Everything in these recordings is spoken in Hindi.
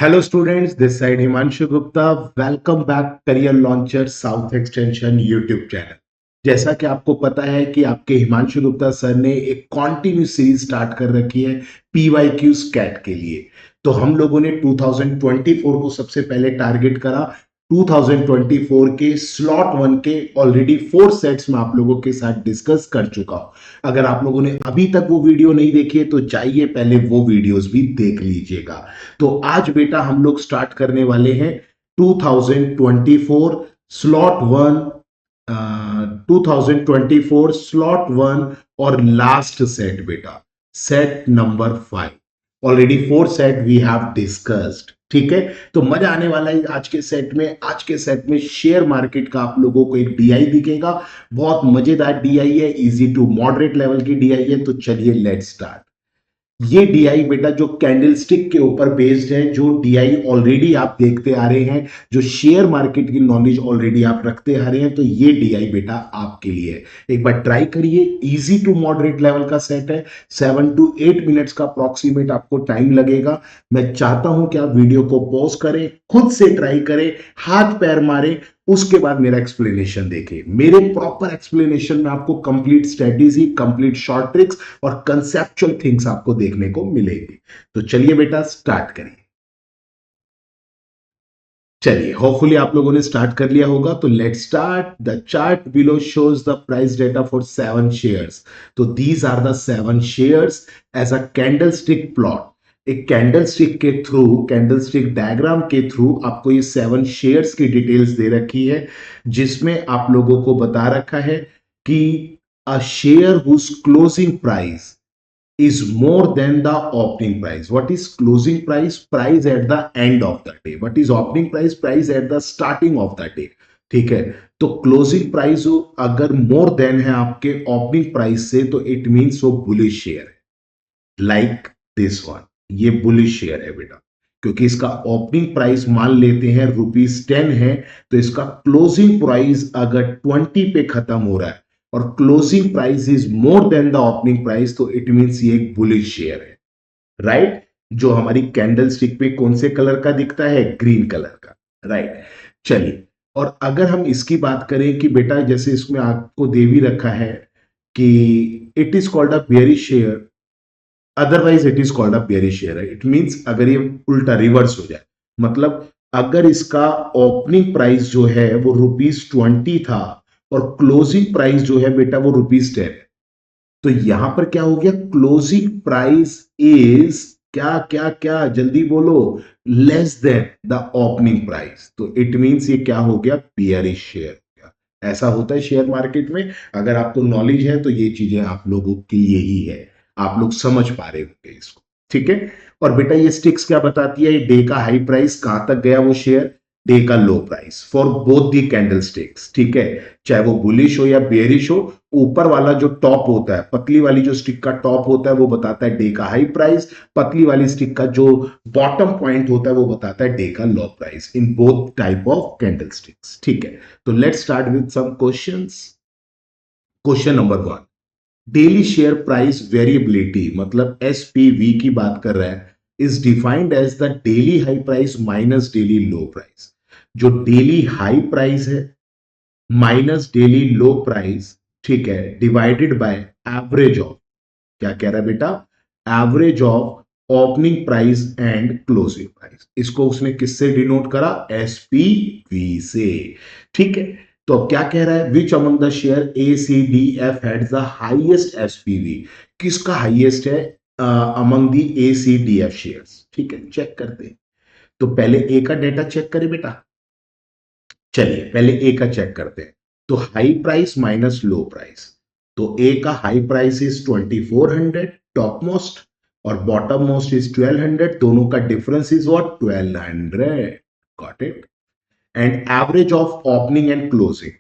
Hello students, this side Himanshu Gupta. Welcome back career launcher south extension YouTube channel. जैसा कि आपको पता है कि आपके हिमांशु गुप्ता सर ने एक कॉन्टिन्यू सीरीज स्टार्ट कर रखी है पीवाईक्यू स्कैट के लिए। तो हम लोगों ने 2024 को सबसे पहले टारगेट करा। 2024 के स्लॉट वन के ऑलरेडी 4 सेट्स में आप लोगों के साथ डिस्कस कर चुका हूं। अगर आप लोगों ने अभी तक वो वीडियो नहीं देखी है तो जाइए पहले वो वीडियोस भी देख लीजिएगा। तो आज बेटा हम लोग स्टार्ट करने वाले हैं 2024 स्लॉट वन, 2024 स्लॉट वन और लास्ट सेट बेटा, set number 5। Already 4 set we have discussed. ठीक है, तो मजा आने वाला है आज के सेट में। आज के सेट में शेयर मार्केट का आप लोगों को एक डीआई दिखेगा। बहुत मजेदार डीआई है, इजी टू मॉडरेट लेवल की डीआई है। तो चलिए लेट्स स्टार्ट। ये डीआई बेटा जो कैंडलस्टिक के ऊपर बेस्ड है, जो डीआई ऑलरेडी आप देखते आ रहे हैं, जो शेयर मार्केट की नॉलेज ऑलरेडी आप रखते आ रहे हैं, तो ये डीआई बेटा आपके लिए है। एक बार ट्राई करिए। इजी टू मॉडरेट लेवल का सेट है। 7 to 8 मिनट्स का अप्रोक्सीमेट आपको टाइम लगेगा। मैं चाहता हूं कि आप वीडियो को पॉज करें, खुद से ट्राई करें, हाथ पैर मारें, उसके बाद मेरा एक्सप्लेनेशन देखें। मेरे प्रॉपर एक्सप्लेनेशन में आपको complete strategy, complete short tricks और कंसेप्चुअल थिंग्स आपको देखने को मिलेगी। तो चलिए बेटा स्टार्ट करिए। चलिए, होपफुली आप लोगों ने स्टार्ट कर लिया होगा। तो let start. The chart below shows the price data for 7 shares. तो these are the 7 shares as a candlestick plot. एक कैंडलस्टिक के थ्रू, कैंडलस्टिक डायग्राम के थ्रू आपको ये 7 शेयर्स की डिटेल्स दे रखी है, जिसमें आप लोगों को बता रखा है कि a share whose closing price is more than the opening price. What is closing price? Price at the end of the day. What is opening price? Price at the starting of the day. ठीक है, तो क्लोजिंग प्राइस अगर मोर देन है आपके ओपनिंग प्राइस से, तो इट मींस वो बुलिश शेयर है। लाइक दिस वन, ये बुलिश शेयर है बेटा, क्योंकि इसका ओपनिंग प्राइस मान लेते हैं ₹10 है, तो इसका क्लोजिंग प्राइस अगर 20 पे खत्म हो रहा है और closing price is more than the opening price, तो इट मींस ये एक बुलिश शेयर है। राइट, जो हमारी कैंडल स्टिक पे कौन से कलर का दिखता है? ग्रीन कलर का। राइट, चलिए। और अगर हम इसकी बात करें कि बेटा जैसे इसमें आपको दे भी रखा है कि it is called a bearish share, otherwise it is called a bearish share है। इट मींस अगर ये उल्टा रिवर्स हो जाए, मतलब अगर इसका ओपनिंग प्राइस जो है वो ₹20 था और क्लोजिंग प्राइस जो है बेटा वो ₹10 है, तो यहां पर क्या हो गया? क्लोजिंग प्राइस इज क्या क्या क्या, जल्दी बोलो, less than the opening price. तो इट मींस ये क्या हो गया? बियरिश शेयर हो गया। ऐसा होता है शेयर मार्केट में। अगर आपको नॉलेज है तो ये चीजें आप लोगों के लिए ही है, आप लोग समझ पा रहे होंगे इसको। ठीक है, और बेटा ये स्टिक्स क्या बताती है? डे का हाई प्राइस कहां तक गया वो शेयर, डे का low price for both the candle sticks. ठीक है, चाहे वो बुलिश हो या बेयरिश हो, ऊपर वाला जो टॉप होता है, पतली वाली जो स्टिक का टॉप होता है, वो बताता है डे का हाई प्राइस। पतली वाली स्टिक का जो बॉटम पॉइंट होता है वो बताता है डे का low price, in both type of candle sticks. ठीक है, तो let's start with some questions. Question number 1, daily share price variability, मतलब एसपीवी की बात कर रहा है, is defined as the daily high price minus daily low price. जो डेली हाई प्राइस है माइनस डेली लो प्राइस, ठीक है, डिवाइडेड बाय एवरेज ऑफ, क्या कह रहा है बेटा? Average of opening price and closing price. इसको उसने किससे डिनोट करा? एसपीवी से। ठीक है, तो अब क्या कह रहा है? Which among the share A C D F had the highest SPV. किसका हाईएस्ट है among the A C D F shares? ठीक है, चेक करते हैं। तो पहले ए का डेटा चेक करें बेटा। चलिए पहले ए का चेक करते हैं। तो high price minus low price, तो ए का high price is 2400 top most, और बॉटम मोस्ट इज 1200। दोनों का difference is what? 1200। Got it. And average of opening and closing,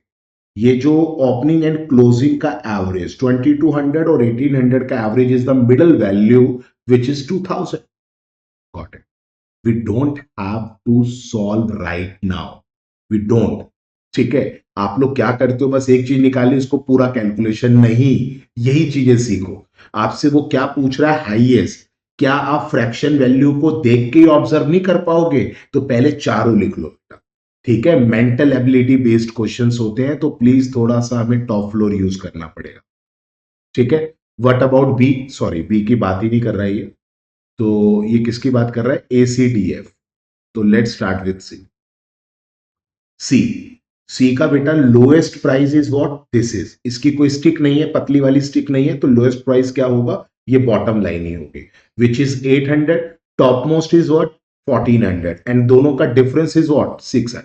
ये जो ओपनिंग एंड क्लोजिंग का एवरेज 2200 और 1800 का average is the middle value which is 2000। Got it. We don't have to solve right now, we don't. ठीक है, आप लोग क्या करते हो? बस एक चीज निकालिए, इसको पूरा कैलकुलेशन नहीं, यही चीजें सीखो। आपसे वो क्या पूछ रहा है? हाईएस्ट। क्या आप फ्रैक्शन वैल्यू को देख के ही ऑब्जर्व नहीं कर पाओगे? तो पहले चारों लिख लो बेटा, ठीक है। मेंटल एबिलिटी बेस्ड क्वेश्चंस होते हैं, तो प्लीज थोड़ा सा हमें टॉप फ्लोर यूज करना पड़ेगा, ठीक है। What about B? Sorry, B की बात ही नहीं कर रहा है ये, तो ये किसकी बात कर रहा है? ACDF। तो लेट्स स्टार्ट विथ सी। सी, सी का बेटा lowest price is what? This is, इसकी कोई स्टिक नहीं है, पतली वाली स्टिक नहीं है, तो लोएस्ट प्राइस क्या होगा? ये बॉटम लाइन ही होगी, which is 800। Top most is what? 1400, and दोनों का डिफरेंस इज व्हाट? 600।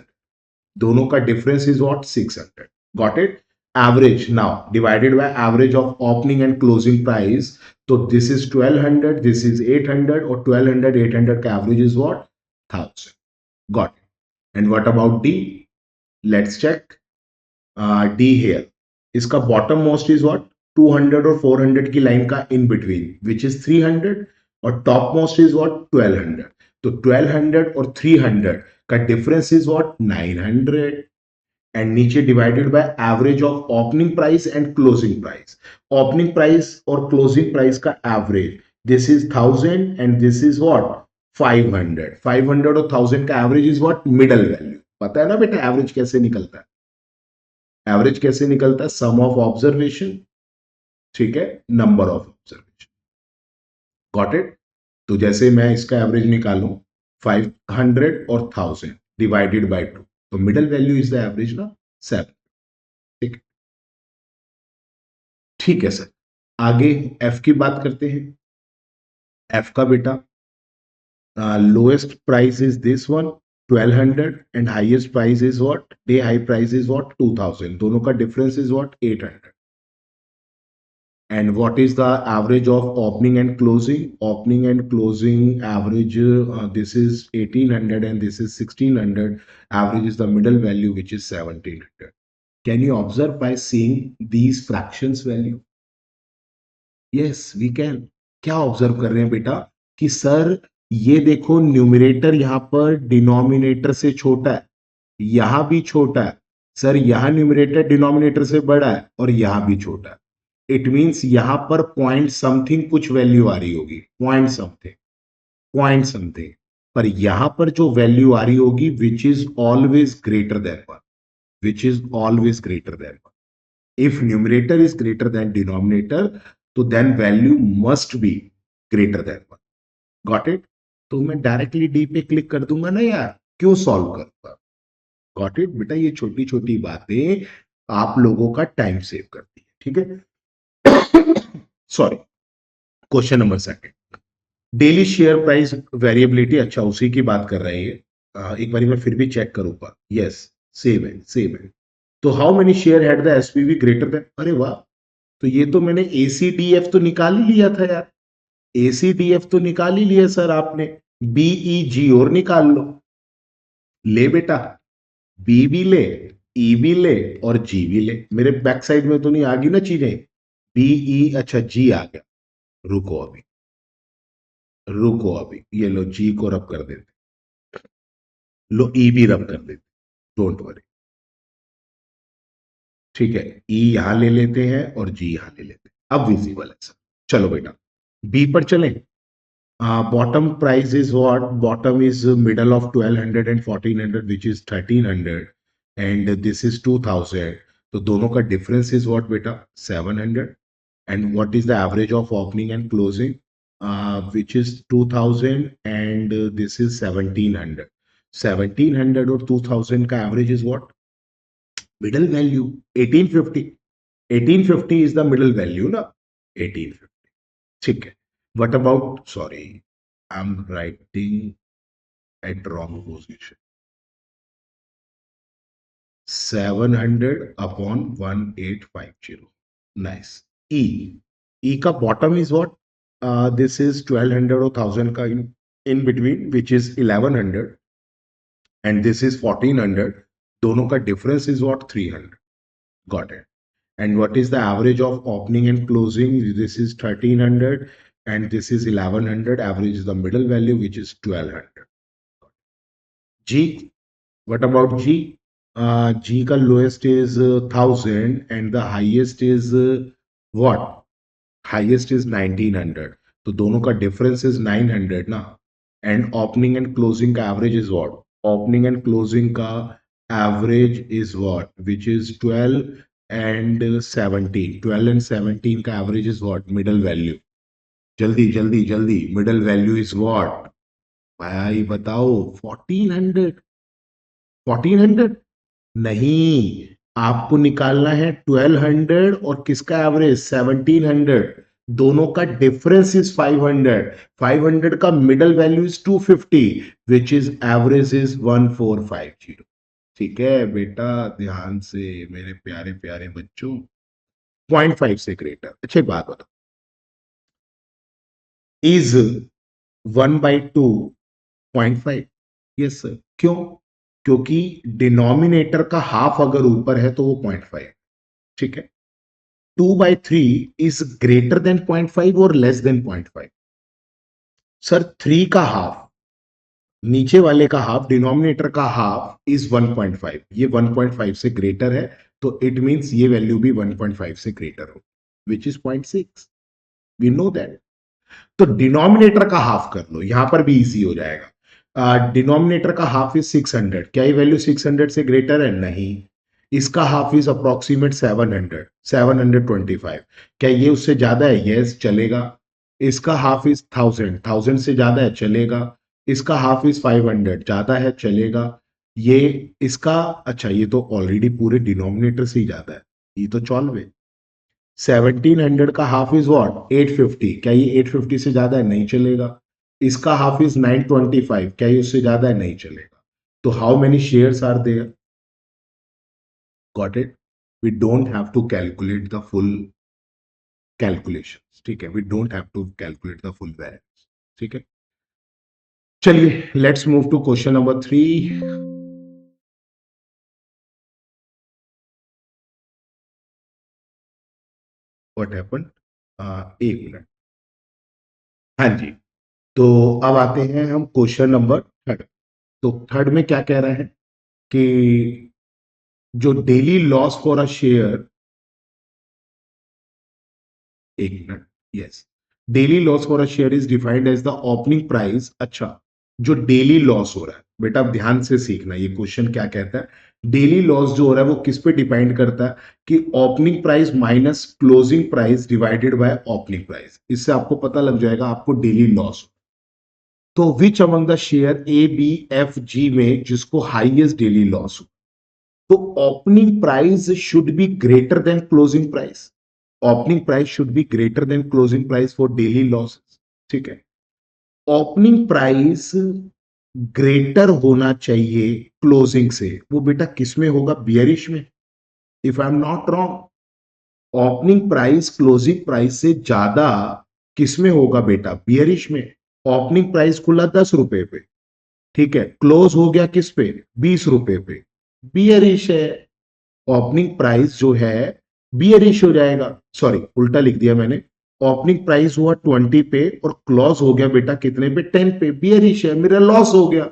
दोनों का difference is what? 600। Got it? Average now divided by average of opening and closing price, तो दिस इज 1200, दिस इज 800, और 1200 800 का average is what? 1000। Got it? And what about D? Let's check D here. इसका बॉटम मोस्ट इज व्हाट? 200 और 400 की लाइन का इन बिटवीन, विच इज 300, और टॉप मोस्ट इज व्हाट? 1200। तो 1200 और 300 का डिफरेंस इज व्हाट? 900, एंड नीचे divided by average of opening price and closing price. Opening price और क्लोजिंग प्राइस का average, this is 1000 and this is what? 500। 500 और 1000 का average is what? Middle value. पता है ना बेटा एवरेज कैसे निकलता है? एवरेज कैसे निकलता है? सम ऑफ ऑब्जर्वेशन, ठीक है, number of observation. Got it? तो जैसे मैं इसका एवरेज निकालूं 500 और 1000 डिवाइडेड बाय 2, तो middle value is the average ना, 7। ठीक, ठीक है सर। आगे एफ की बात करते हैं। एफ का बेटा lowest price is this one 1200, and highest price is what? Day high price is what? 2000। दोनों का difference is what? 800। And what is the average of opening and closing? Opening and closing average, this is 1800 and this is 1600. Average is the middle value, which is 1700. Can you observe by seeing these fractions value? Yes, we can. क्या ऑब्जर्व कर रहे हैं बेटा कि सर ये देखो न्यूमरेटर यहां पर डिनोमिनेटर से छोटा है, यहां भी छोटा है। सर यहां न्यूमरेटर डिनोमिनेटर से बड़ा है और यहां भी छोटा है। इट मींस यहां पर पॉइंट समथिंग कुछ वैल्यू आ रही होगी, पॉइंट समथिंग, पॉइंट समथिंग। पर यहां पर जो वैल्यू आ रही होगी which is always greater than one, which is always greater than one. If numerator is greater than denominator, तो then value must be greater than 1. Got it? तो मैं डायरेक्टली डी पे क्लिक कर दूंगा ना यार, क्यों सॉल्व करूंगा? गॉट इट बेटा? ये छोटी छोटी बातें आप लोगों का टाइम सेव करती है, ठीक है। Sorry, question number second, daily share price variability. अच्छा, उसी की बात कर रहे हैं। एक बार मैं फिर भी चेक करूंगा। यस, सेम है, सेम है। तो how many share had the SPV greater than? अरे वाह, तो ये तो मैंने ACDF तो निकाल ही लिया था यार। ACDF तो निकाल ही लिया सर आपने। BEG और निकाल लो। ले बेटा, बी भी ले, ई भी ले और जी भी ले। मेरे बैक साइड में तो नहीं आ गई ना चीजें? BE, अच्छा जी आ गया। रुको अभी, रुको अभी, ये लो जी को रब कर देते, लो ई भी रब कर देते, डोंट वरी, ठीक है। ई यहां ले लेते हैं और जी यहां ले लेते हैं, अब विजिबल है सर। चलो बेटा, बी पर चलें। Bottom price is what? Bottom is middle of 1200 and 1400, which is 1300, and this is 2000. तो दोनों का difference is what बेटा? 700. And what is the average of opening and closing? Which is 2000 and this is 1700. 1700 और 2000 का average is what? Middle value 1850. 1850 is the middle value ना, 1850. ठीक है। What about, sorry, I'm writing at wrong position. 700 upon 1850. Nice. E. E का bottom is what? This is 1200 or 1000 का in between, which is 1100, and this is 1400. दोनों का difference is what? 300. Got it. And what is the average of opening and closing? This is 1300 and this is 1100. Average is the middle value, which is 1200. G, what about G? G का lowest is 1000 and the highest is what? Highest is 1900. तो दोनों का डिफरेंस इज 900 ना, एंड ओपनिंग एंड क्लोजिंग का average is what, opening and closing का average is what, which is 12 and 17, 12 and 17 का average is what, middle value. जल्दी जल्दी जल्दी, मिडल वैल्यू इज व्हाट भाई बताओ, 1400। 1400 नहीं, आपको निकालना है 1200 और किसका एवरेज 1700, दोनों का डिफरेंस इज 500, 500 का middle value is 250, which is average is 1450। ठीक है बेटा, ध्यान से मेरे प्यारे प्यारे बच्चों, 0.5 से ग्रेटर। अच्छा एक बात बताओ, इज 1/2 0.5? यस सर, क्यों? क्योंकि डिनोमिनेटर का हाफ अगर ऊपर है तो वो 0.5। ठीक है, 2/3 इज ग्रेटर देन 0.5 और लेस देन 0.5? सर 3 का हाफ, नीचे वाले का हाफ, डिनोमिनेटर का हाफ इज 1.5, ये 1.5 से ग्रेटर है, तो इट मींस ये वैल्यू भी 1.5 से ग्रेटर हो, which is 0.6। We know that. तो डिनोमिनेटर का हाफ कर लो, यहां पर भी इजी हो जाएगा। डिनोमिनेटर का हाफ इज 600, क्या ये वैल्यू 600 से ग्रेटर है? नहीं। इसका हाफ इज अप्रोक्सीमेट 700, 725, क्या ये उससे ज्यादा है? यस, चलेगा। इसका हाफ इज 1000, 1000 से ज्यादा है? चलेगा। इसका हाफ इज 500, ज्यादा है? चलेगा। ये इसका, अच्छा ये तो ऑलरेडी पूरे डिनोमिनेटर से ही ज्यादा है, ये तो 12 है। 1700 का हाफ इज व्हाट, 850, क्या ये 850 से ज्यादा है? नहीं चलेगा। इसका हाफ इज 925, क्या ये उससे ज्यादा है? नहीं चलेगा। तो how many shares are there? Got it? We don't have to calculate the full calculation, ठीक है, we don't have to calculate the full variance. ठीक है, चलिए let's move to question number 3। What happened? एक मिनट। हाँ जी, तो अब आते हैं हम क्वेश्चन नंबर थर्ड। तो थर्ड में क्या कह रहे हैं कि जो daily loss for a share, एक minute, yes, daily loss for a share is defined as the opening price. अच्छा, जो डेली लॉस हो रहा है बेटा, आप ध्यान से सीखना, ये क्वेश्चन क्या कहता है, डेली लॉस जो हो रहा है वो किस पे डिपेंड करता है, कि opening price minus closing price divided by opening price, इससे आपको पता लग जाएगा आपको डेली लॉस। तो which among the share A B F G में जिसको हाईएस्ट डेली लॉस हो, तो opening price should be greater than closing price, opening price should be greater than closing price for daily losses. ठीक है, ओपनिंग प्राइस ग्रेटर होना चाहिए क्लोजिंग से, वो बेटा किस में होगा? बियरिश में, if I am not wrong. Opening price closing price से ज्यादा किस में होगा बेटा? बियरिश में। ओपनिंग प्राइस खुला 10 रुपए पे, ठीक है, क्लोज हो गया किस पे? 20 रुपए पे, बियरिश है। ओपनिंग प्राइस जो है बियरिश हो जाएगा, सॉरी उल्टा लिख दिया मैंने, ओपनिंग प्राइस हुआ 20 पे और क्लोज हो गया बेटा कितने पे? 10 पे, बियरिश है, मेरा लॉस हो गया।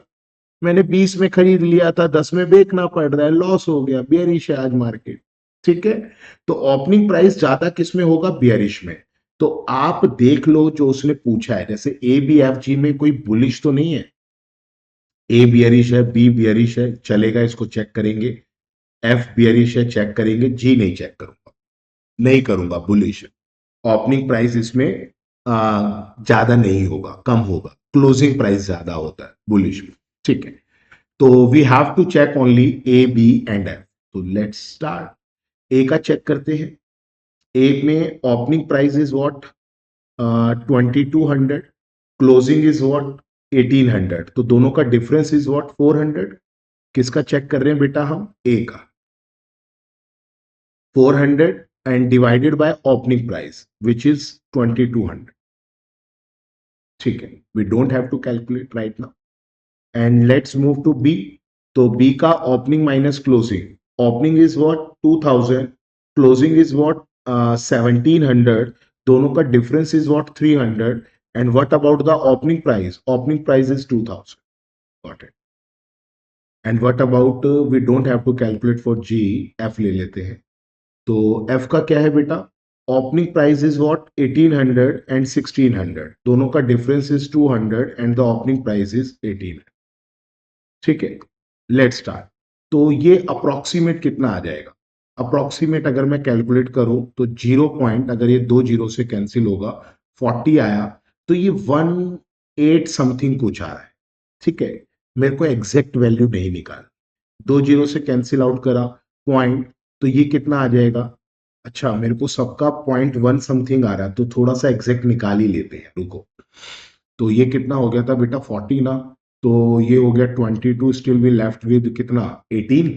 मैंने 20 में खरीद लिया था, 10 में बेचना पड़ रहा है, लॉस हो गया, बियरिश है आज मार्केट। ठीक है, तो ओपनिंग प्राइस ज्यादा किस में होगा? बियरिश में। तो आप देख लो जो उसने पूछा है, जैसे ए बी एफ जी में कोई बुलिश तो नहीं है, ए बियरिश है, बी बियरिश है, चलेगा, इसको चेक करेंगे। एफ बियरिश है, चेक करेंगे। जी नहीं चेक करूंगा, नहीं करूंगा, बुलिश। ओपनिंग प्राइस इसमें ज्यादा नहीं होगा, कम होगा, क्लोजिंग प्राइस ज्यादा होता है बुलिश में। ठीक है, तो we have to check only A B and F. तो लेट्स स्टार्ट, ए का चेक करते हैं। ए में opening price is what, 2200, closing is what, 1800, तो दोनों का डिफरेंस इज व्हाट, 400। किसका चेक कर रहे हैं बेटा हम? ए का। 400 and divided by opening price which is 2200. ठीक है, we don't have to calculate right now and let's move to B. तो B का opening minus closing, opening is what, 2000, closing is what, 1700, दोनों का difference is what, 300, and what about the opening price? Opening price is 2000. Got it. And what about we don't have to calculate for G, F ले लेते हैं। तो F का क्या है बेटा? Opening price is what 1800 and 1600, दोनों का difference is 200 and the opening price is 1800। ठीक है, लेट्स स्टार्ट। तो ये अप्रोक्सीमेट कितना आ जाएगा? अप्रोक्सीमेट अगर मैं कैलकुलेट करूं तो 0 पॉइंट, अगर ये 2 जीरो से कैंसिल होगा 40 आया, तो ये 18 समथिंग कुछ आ रहा है। ठीक है, मेरे को एग्जैक्ट वैल्यू नहीं निकाल, 2 जीरो से कैंसिल आउट करा पॉइंट, तो ये कितना आ जाएगा? अच्छा, मेरे को सबका 0.1 समथिंग आ रहा है, तो थोड़ा सा एग्जैक्ट निकाल ही लेते हैं, रुको। तो ये कितना हो गया था बेटा 40 ना, तो ये हो गया 22, स्टिल वी लेफ्ट विद कितना 18।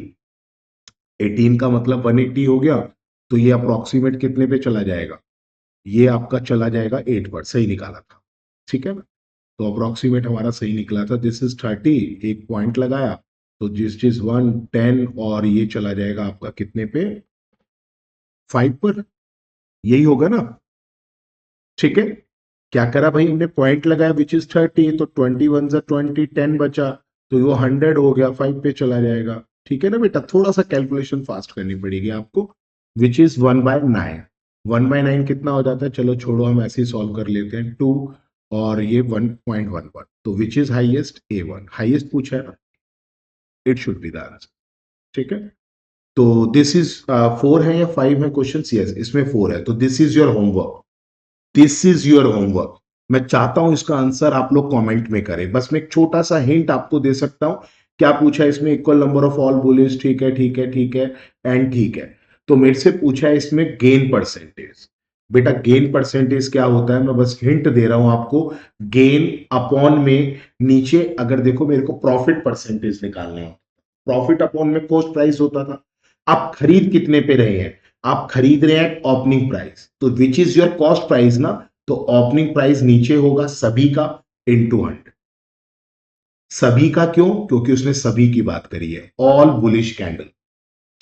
18 का मतलब 180 हो गया, तो ये अप्रोक्सीमेट कितने पे चला जाएगा? ये आपका चला जाएगा 8 पर, सही निकाला था। ठीक है ना, तो अप्रोक्सीमेट हमारा सही निकला था। दिस इज 30, एक पॉइंट लगाया, तो जिस चीज 110, और ये चला जाएगा आपका कितने पे? 5 पर, यही होगा ना? ठीक है, क्या करा भाई हमने? पॉइंट लगाया विच इज 30, तो 21 जा 20, 10 बचा, तो वो 100 हो गया, 5 पे चला जाएगा। ठीक है ना बेटा, थोड़ा सा कैलकुलेशन फास्ट करनी पड़ेगी आपको। विच इज 1/9, 1/9 कितना हो जाता है? चलो छोड़ो, हम ऐसे ही सॉल्व कर लेते हैं, 2 और ये 1.11, तो which is highest? A1, highest पूछा है ना, it should be the answer. ठीक है, तो दिस इज 4 है या 5 है क्वेश्चन? यस, इसमें 4 है, तो this is your homework, this is your homework. मैं चाहता हूं इसका आंसर आप लोग कमेंट में करें। बस मैं एक छोटा सा हिंट आपको दे सकता हूं। क्या पूछा है इसमें? Equal number of all bullions, ठीक है ठीक है ठीक है, एंड ठीक है। तो मेरे से पूछा है इसमें गेन परसेंटेज। बेटा गेन परसेंटेज क्या होता है, मैं बस हिंट दे रहा हूं आपको। गेन अपॉन में नीचे, अगर देखो मेरे को प्रॉफिट परसेंटेज निकालना है, प्रॉफिट अपॉन में कॉस्ट प्राइस होता था। आप खरीद कितने पे रहे हैं? आप खरीद रहे हैं ओपनिंग प्राइस, तो which is your cost price ना, तो ओपनिंग प्राइस नीचे होगा सभी का इनटू 100। सभी का क्यों? क्योंकि उसने सभी की बात करी है, ऑल बुलिश कैंडल।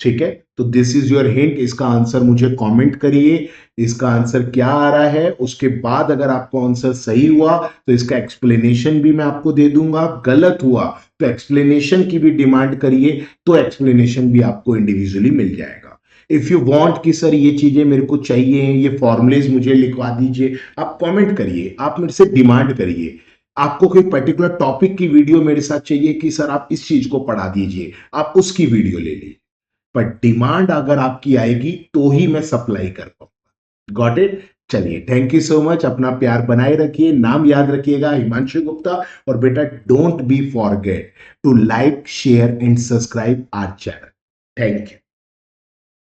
ठीक है, तो दिस इज योर हिंट। इसका आंसर मुझे कमेंट करिए, इसका आंसर क्या आ रहा है। उसके बाद अगर आपको आंसर सही हुआ तो इसका एक्सप्लेनेशन भी मैं आपको दे दूंगा, गलत हुआ तो एक्सप्लेनेशन की भी डिमांड करिए, तो एक्सप्लेनेशन भी आपको इंडिविजुअली मिल जाएगा। इफ यू वांट कि सर ये चीजें मेरे को चाहिए, ये फॉर्मुलेज मुझे लिखवा दीजिए, आप कमेंट करिए, आप मेरे से डिमांड करिए। आपको कोई पर्टिकुलर टॉपिक की वीडियो मेरे साथ चाहिए कि सर आप इस चीज को पढ़ा दीजिए, आप उसकी वीडियो ले लीजिए, पर डिमांड अगर आपकी आएगी तो ही मैं सप्लाई कर पाऊंगा। Got it? चलिए, थैंक यू सो मच। अपना प्यार बनाए रखिए, नाम याद रखिएगा हिमांशु गुप्ता, और बेटा don't be forget to like share and subscribe our channel. Thank you.